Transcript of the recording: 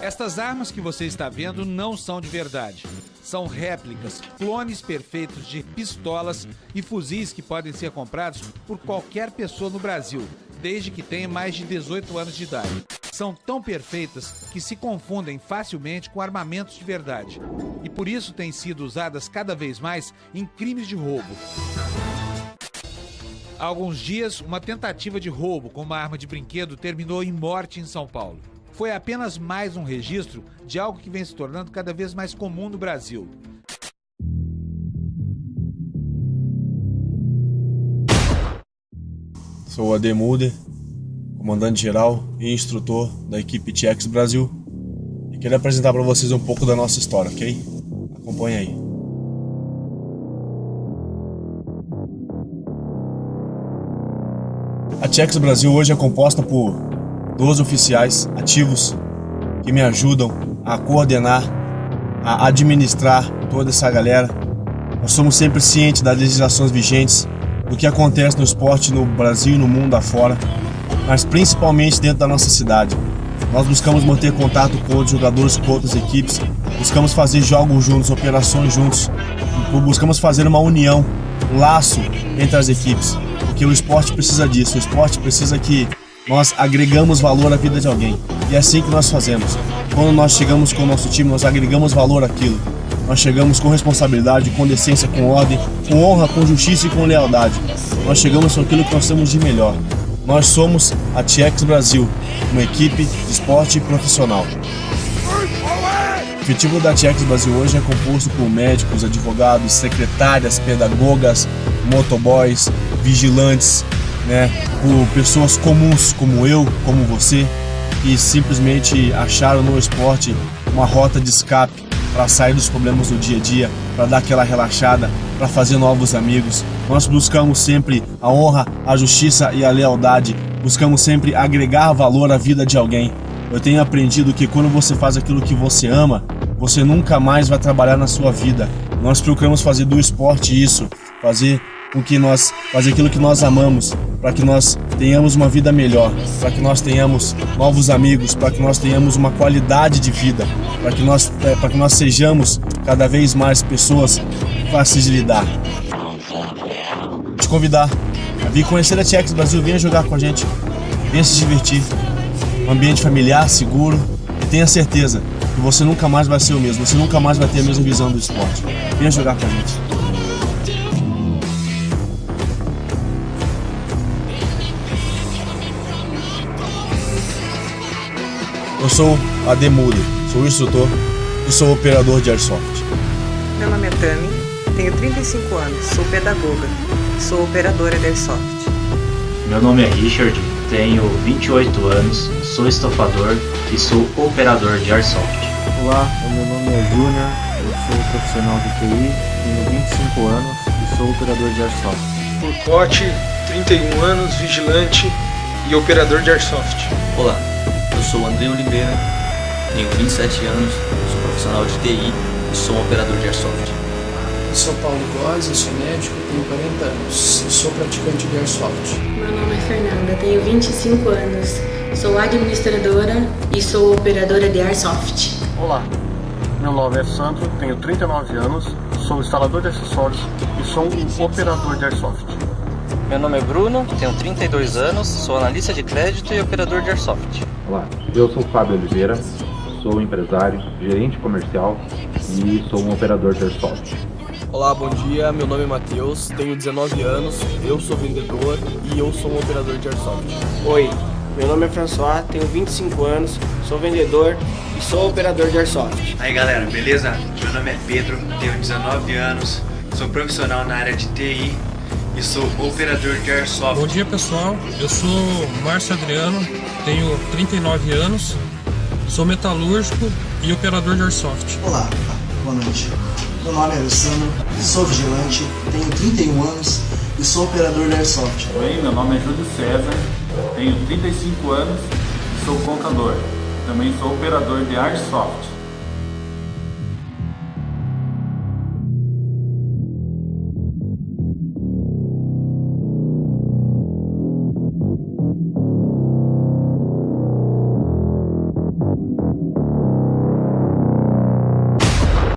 Estas armas que você está vendo não são de verdade. São réplicas, clones perfeitos de pistolas e fuzis que podem ser comprados por qualquer pessoa no Brasil, desde que tenha mais de 18 anos de idade. São tão perfeitas que se confundem facilmente com armamentos de verdade. E por isso têm sido usadas cada vez mais em crimes de roubo. Há alguns dias, uma tentativa de roubo com uma arma de brinquedo terminou em morte em São Paulo. Foi apenas mais um registro de algo que vem se tornando cada vez mais comum no Brasil. Sou o Ademude, comandante-geral e instrutor da equipe TX Brasil, e quero apresentar para vocês um pouco da nossa história, ok? Acompanhe aí. A TX Brasil hoje é composta por 12 oficiais ativos que me ajudam a coordenar, a administrar toda essa galera. Nós somos sempre cientes das legislações vigentes, do que acontece no esporte no Brasil e no mundo afora, mas principalmente dentro da nossa cidade. Nós buscamos manter contato com outros jogadores, com outras equipes, buscamos fazer jogos juntos, operações juntos, buscamos fazer uma união, um laço entre as equipes, porque o esporte precisa disso, o esporte precisa que nós agregamos valor à vida de alguém, e é assim que nós fazemos. Quando nós chegamos com o nosso time, nós agregamos valor àquilo. Nós chegamos com responsabilidade, com decência, com ordem, com honra, com justiça e com lealdade. Nós chegamos com aquilo que nós temos de melhor. Nós somos a TX Brasil, uma equipe de esporte profissional. O efetivo da TX Brasil hoje é composto por médicos, advogados, secretárias, pedagogas, motoboys, vigilantes, por pessoas comuns como eu, como você, que simplesmente acharam no esporte uma rota de escape para sair dos problemas do dia a dia, para dar aquela relaxada, para fazer novos amigos. Nós buscamos sempre a honra, a justiça e a lealdade, buscamos sempre agregar valor à vida de alguém. Eu tenho aprendido que quando você faz aquilo que você ama, você nunca mais vai trabalhar na sua vida. Nós procuramos fazer do esporte isso, fazer aquilo que nós amamos, para que nós tenhamos uma vida melhor, para que nós tenhamos novos amigos, para que nós tenhamos uma qualidade de vida, para que nós sejamos cada vez mais pessoas fáceis de lidar. Te convidar a vir conhecer a TX Brasil, venha jogar com a gente, venha se divertir, um ambiente familiar, seguro, e tenha certeza que você nunca mais vai ser o mesmo, você nunca mais vai ter a mesma visão do esporte. Venha jogar com a gente. Eu sou Ademude, sou instrutor e sou operador de Airsoft. Meu nome é Tami, tenho 35 anos, sou pedagoga e sou operadora de Airsoft. Meu nome é Richard, tenho 28 anos, sou estofador e sou operador de Airsoft. Olá, meu nome é Júnior, eu sou profissional de TI, tenho 25 anos e sou operador de Airsoft. Turcote, 31 anos, vigilante e operador de Airsoft. Olá. Eu sou André Oliveira, tenho 27 anos, sou profissional de TI e sou um operador de Airsoft. Eu sou Paulo Góes, eu sou médico, tenho 40 anos e sou praticante de Airsoft. Meu nome é Fernanda, tenho 25 anos, sou administradora e sou operadora de Airsoft. Olá, meu nome é Sandro, tenho 39 anos, sou instalador de acessórios e sou um operador de Airsoft. Meu nome é Bruno, tenho 32 anos, sou analista de crédito e operador de Airsoft. Olá, eu sou Fábio Oliveira, sou empresário, gerente comercial e sou um operador de Airsoft. Olá, bom dia, meu nome é Matheus, tenho 19 anos, eu sou vendedor e eu sou um operador de Airsoft. Oi, meu nome é François, tenho 25 anos, sou vendedor e sou operador de Airsoft. Aí galera, beleza? Meu nome é Pedro, tenho 19 anos, sou profissional na área de TI e sou operador de Airsoft. Bom dia pessoal, eu sou Márcio Adriano, tenho 39 anos, sou metalúrgico e operador de Airsoft. Olá, boa noite. Meu nome é Alessandro, sou vigilante, tenho 31 anos e sou operador de Airsoft. Oi, meu nome é Júlio César, tenho 35 anos e sou contador. Também sou operador de Airsoft.